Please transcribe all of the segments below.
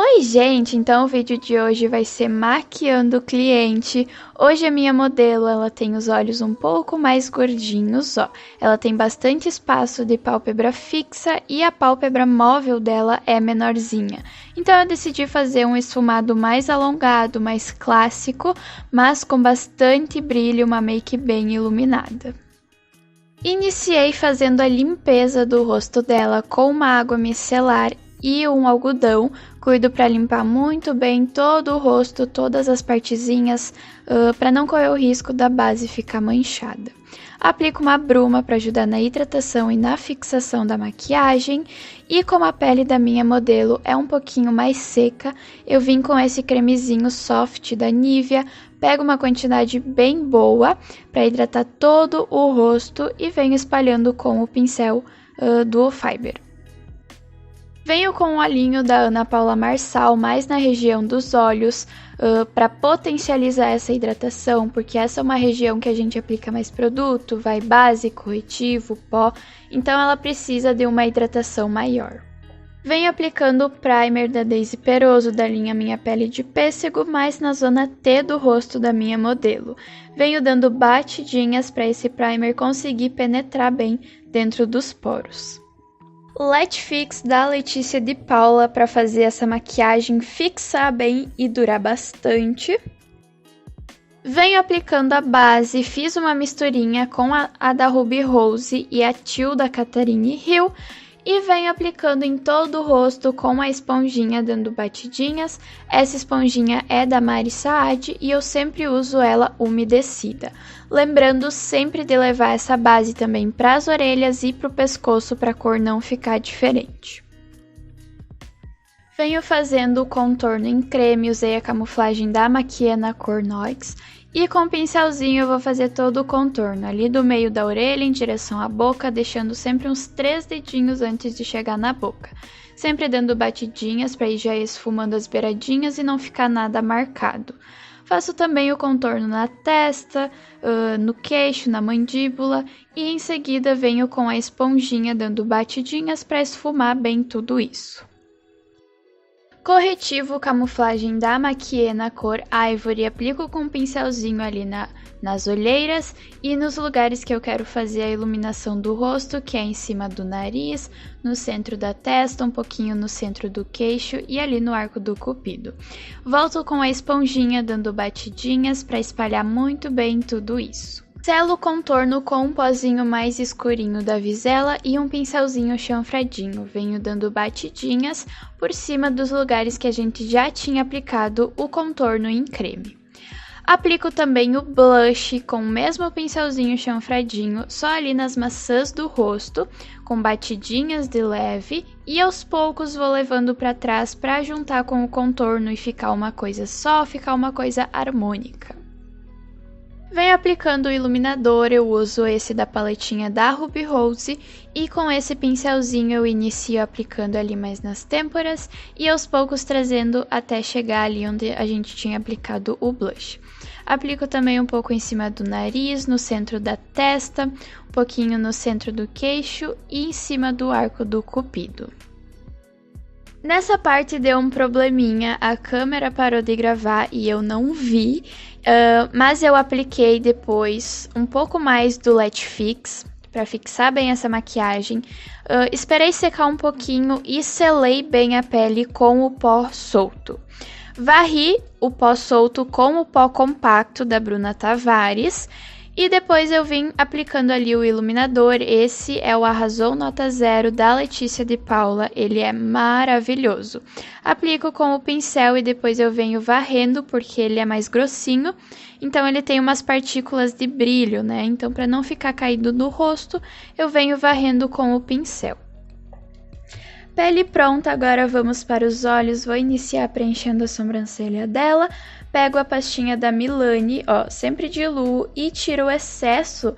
Oi, gente! Então o vídeo de hoje vai ser maquiando o cliente. Hoje a minha modelo, ela tem os olhos um pouco mais gordinhos, ó. Ela tem bastante espaço de pálpebra fixa e a pálpebra móvel dela é menorzinha. Então eu decidi fazer um esfumado mais alongado, mais clássico, mas com bastante brilho, uma make bem iluminada. Iniciei fazendo a limpeza do rosto dela com uma água micelar e um algodão. Cuido para limpar muito bem todo o rosto, todas as partezinhas, para não correr o risco da base ficar manchada. Aplico uma bruma para ajudar na hidratação e na fixação da maquiagem. E como a pele da minha modelo é um pouquinho mais seca, eu vim com esse cremezinho soft da Nivea. Pego uma quantidade bem boa para hidratar todo o rosto e venho espalhando com o pincel Duo Fiber. Venho com o olhinho da Ana Paula Marçal mais na região dos olhos para potencializar essa hidratação, porque essa é uma região que a gente aplica mais produto, vai base, corretivo, pó, então ela precisa de uma hidratação maior. Venho aplicando o primer da Daisy Peroso da linha Minha Pele de Pêssego, mais na zona T do rosto da minha modelo. Venho dando batidinhas para esse primer conseguir penetrar bem dentro dos poros. Let Fix da Letícia de Paula para fazer essa maquiagem fixar bem e durar bastante. Venho aplicando a base, fiz uma misturinha com a da Ruby Rose e a Teal da Catherine Hill. E venho aplicando em todo o rosto com a esponjinha, dando batidinhas. Essa esponjinha é da Mari Saad e eu sempre uso ela umedecida. Lembrando sempre de levar essa base também para as orelhas e para o pescoço para a cor não ficar diferente. Venho fazendo o contorno em creme, usei a camuflagem da Maquia na cor Noix. E com o pincelzinho eu vou fazer todo o contorno, ali do meio da orelha em direção à boca, deixando sempre uns 3 dedinhos antes de chegar na boca. Sempre dando batidinhas para ir já esfumando as beiradinhas e não ficar nada marcado. Faço também o contorno na testa, no queixo, na mandíbula e em seguida venho com a esponjinha dando batidinhas para esfumar bem tudo isso. Corretivo camuflagem da Maquia na cor Ivory, aplico com um pincelzinho ali nas olheiras e nos lugares que eu quero fazer a iluminação do rosto, que é em cima do nariz, no centro da testa, um pouquinho no centro do queixo e ali no arco do cupido. Volto com a esponjinha dando batidinhas para espalhar muito bem tudo isso. Selo o contorno com um pozinho mais escurinho da Visela e um pincelzinho chanfradinho. Venho dando batidinhas por cima dos lugares que a gente já tinha aplicado o contorno em creme. Aplico também o blush com o mesmo pincelzinho chanfradinho, só ali nas maçãs do rosto, com batidinhas de leve e aos poucos vou levando para trás para juntar com o contorno e ficar uma coisa só, ficar uma coisa harmônica. Venho aplicando o iluminador, eu uso esse da paletinha da Ruby Rose e com esse pincelzinho eu inicio aplicando ali mais nas têmporas e aos poucos trazendo até chegar ali onde a gente tinha aplicado o blush. Aplico também um pouco em cima do nariz, no centro da testa, um pouquinho no centro do queixo e em cima do arco do cupido. Nessa parte deu um probleminha, a câmera parou de gravar e eu não vi, mas eu apliquei depois um pouco mais do Let Fix para fixar bem essa maquiagem. Esperei secar um pouquinho e selei bem a pele com o pó solto. Varri o pó solto com o pó compacto da Bruna Tavares. E depois eu vim aplicando ali o iluminador, esse é o Arrasou Nota Zero da Letícia de Paula, ele é maravilhoso. Aplico com o pincel e depois eu venho varrendo, porque ele é mais grossinho, então ele tem umas partículas de brilho, né? Então para não ficar caído no rosto, eu venho varrendo com o pincel. Pele pronta, agora vamos para os olhos, vou iniciar preenchendo a sobrancelha dela. Pego a pastinha da Milani, ó, sempre diluo e tiro o excesso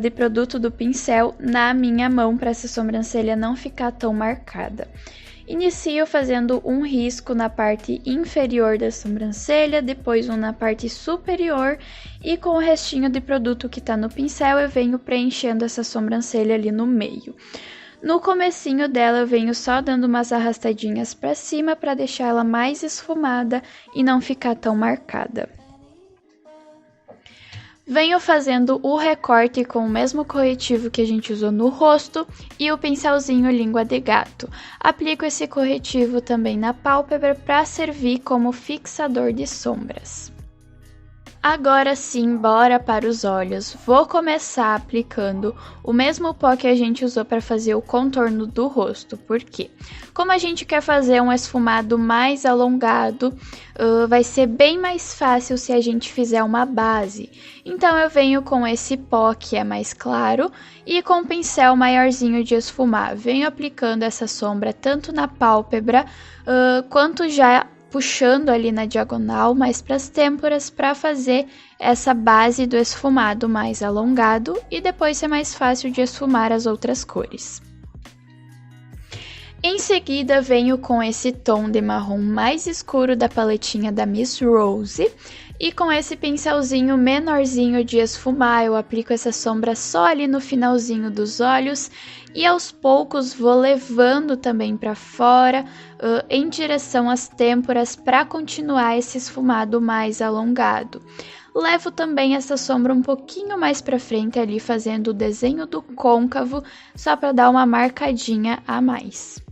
de produto do pincel na minha mão para essa sobrancelha não ficar tão marcada. Inicio fazendo um risco na parte inferior da sobrancelha, depois um na parte superior e com o restinho de produto que tá no pincel eu venho preenchendo essa sobrancelha ali no meio. No comecinho dela eu venho só dando umas arrastadinhas para cima para deixar ela mais esfumada e não ficar tão marcada. Venho fazendo o recorte com o mesmo corretivo que a gente usou no rosto e o pincelzinho língua de gato. Aplico esse corretivo também na pálpebra para servir como fixador de sombras. Agora sim, bora para os olhos. Vou começar aplicando o mesmo pó que a gente usou para fazer o contorno do rosto. Por quê? Como a gente quer fazer um esfumado mais alongado, vai ser bem mais fácil se a gente fizer uma base. Então eu venho com esse pó que é mais claro e com um pincel maiorzinho de esfumar. Venho aplicando essa sombra tanto na pálpebra quanto já puxando ali na diagonal, mais para as têmporas, para fazer essa base do esfumado mais alongado e depois ser mais fácil de esfumar as outras cores. Em seguida, venho com esse tom de marrom mais escuro da paletinha da Miss Rose e com esse pincelzinho menorzinho de esfumar, eu aplico essa sombra só ali no finalzinho dos olhos e aos poucos vou levando também para fora em direção às têmporas para continuar esse esfumado mais alongado. Levo também essa sombra um pouquinho mais para frente ali, fazendo o desenho do côncavo, só para dar uma marcadinha a mais.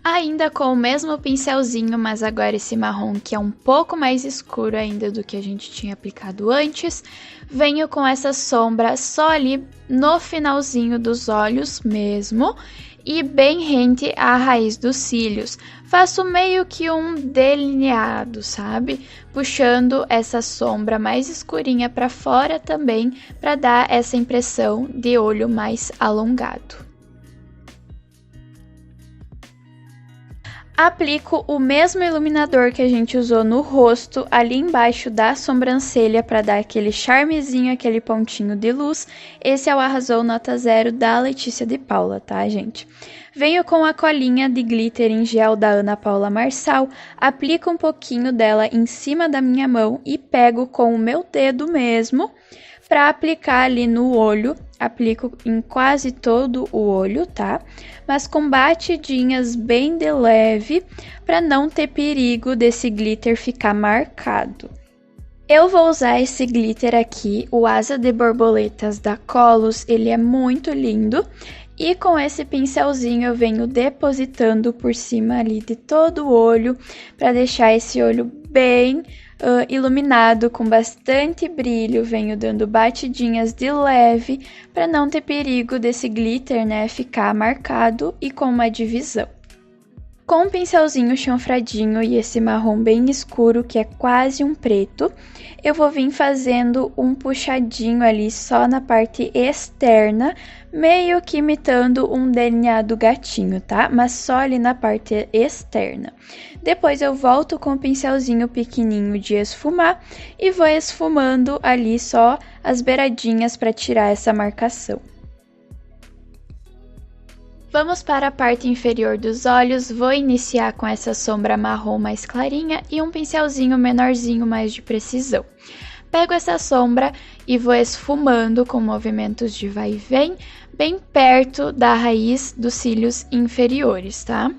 Ainda com o mesmo pincelzinho, mas agora esse marrom que é um pouco mais escuro ainda do que a gente tinha aplicado antes, venho com essa sombra só ali no finalzinho dos olhos mesmo e bem rente à raiz dos cílios. Faço meio que um delineado, sabe? Puxando essa sombra mais escurinha para fora também, para dar essa impressão de olho mais alongado. Aplico o mesmo iluminador que a gente usou no rosto, ali embaixo da sobrancelha, para dar aquele charmezinho, aquele pontinho de luz. Esse é o Arrasou Nota 0 da Letícia de Paula, tá, gente? Venho com a colinha de glitter em gel da Ana Paula Marçal, aplico um pouquinho dela em cima da minha mão e pego com o meu dedo mesmo para aplicar ali no olho. Aplico em quase todo o olho, tá? Mas com batidinhas bem de leve, para não ter perigo desse glitter ficar marcado. Eu vou usar esse glitter aqui, o Asa de Borboletas da Colos, ele é muito lindo. E com esse pincelzinho eu venho depositando por cima ali de todo o olho, para deixar esse olho bem iluminado, com bastante brilho. Venho dando batidinhas de leve para não ter perigo desse glitter, né, ficar marcado e com uma divisão. Com um pincelzinho chanfradinho e esse marrom bem escuro, que é quase um preto, eu vou vir fazendo um puxadinho ali só na parte externa, meio que imitando um delineado gatinho, tá? Mas só ali na parte externa. Depois eu volto com o pincelzinho pequenininho de esfumar e vou esfumando ali só as beiradinhas para tirar essa marcação. Vamos para a parte inferior dos olhos, vou iniciar com essa sombra marrom mais clarinha e um pincelzinho menorzinho mais de precisão. Pego essa sombra e vou esfumando com movimentos de vai e vem, bem perto da raiz dos cílios inferiores, tá?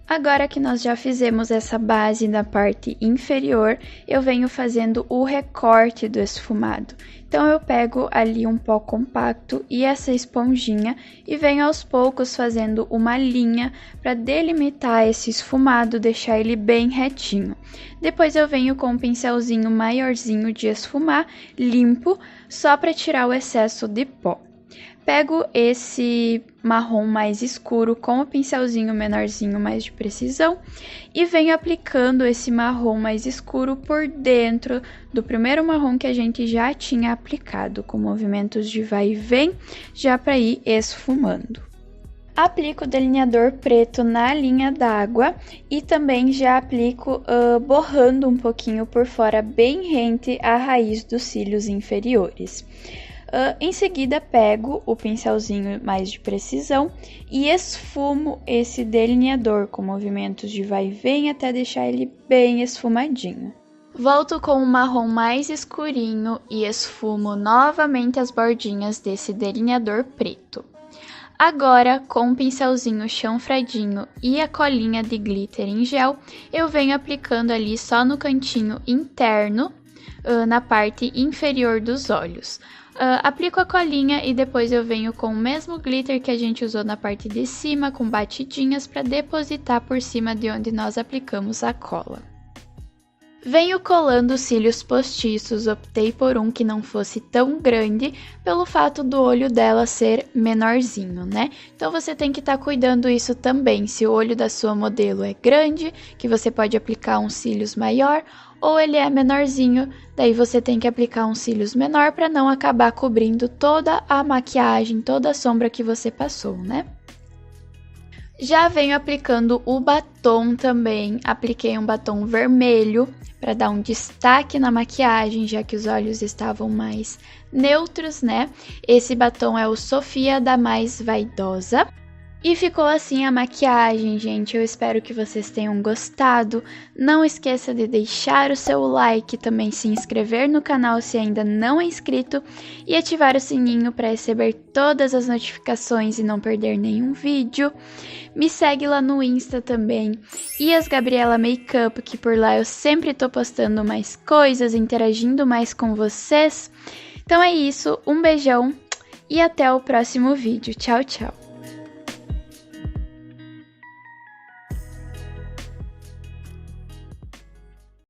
Agora que nós já fizemos essa base na parte inferior, eu venho fazendo o recorte do esfumado. Então, eu pego ali um pó compacto e essa esponjinha e venho aos poucos fazendo uma linha para delimitar esse esfumado, deixar ele bem retinho. Depois eu venho com um pincelzinho maiorzinho de esfumar, limpo, só para tirar o excesso de pó. Pego esse marrom mais escuro com o pincelzinho menorzinho mais de precisão e venho aplicando esse marrom mais escuro por dentro do primeiro marrom que a gente já tinha aplicado, com movimentos de vai e vem, já para ir esfumando. Aplico o delineador preto na linha d'água e também já aplico borrando um pouquinho por fora, bem rente à raiz dos cílios inferiores. Em seguida, pego o pincelzinho mais de precisão e esfumo esse delineador com movimentos de vai e vem até deixar ele bem esfumadinho. Volto com um marrom mais escurinho e esfumo novamente as bordinhas desse delineador preto. Agora, com um pincelzinho chanfradinho e a colinha de glitter em gel, eu venho aplicando ali só no cantinho interno, na parte inferior dos olhos. Aplico a colinha e depois eu venho com o mesmo glitter que a gente usou na parte de cima, com batidinhas para depositar por cima de onde nós aplicamos a cola. Venho colando os cílios postiços, optei por um que não fosse tão grande, pelo fato do olho dela ser menorzinho, né? Então você tem que estar cuidando isso também, se o olho da sua modelo é grande, que você pode aplicar um cílios maior, ou ele é menorzinho, daí você tem que aplicar um cílios menor para não acabar cobrindo toda a maquiagem, toda a sombra que você passou, né? Já venho aplicando o batom também, apliquei um batom vermelho para dar um destaque na maquiagem, já que os olhos estavam mais neutros, né? Esse batom é o Sofia da Mais Vaidosa. E ficou assim a maquiagem, gente. Eu espero que vocês tenham gostado. Não esqueça de deixar o seu like, também se inscrever no canal se ainda não é inscrito e ativar o sininho para receber todas as notificações e não perder nenhum vídeo. Me segue lá no Insta também, Yas Gabriela Makeup, que por lá eu sempre tô postando mais coisas, interagindo mais com vocês. Então é isso, um beijão e até o próximo vídeo. Tchau, tchau!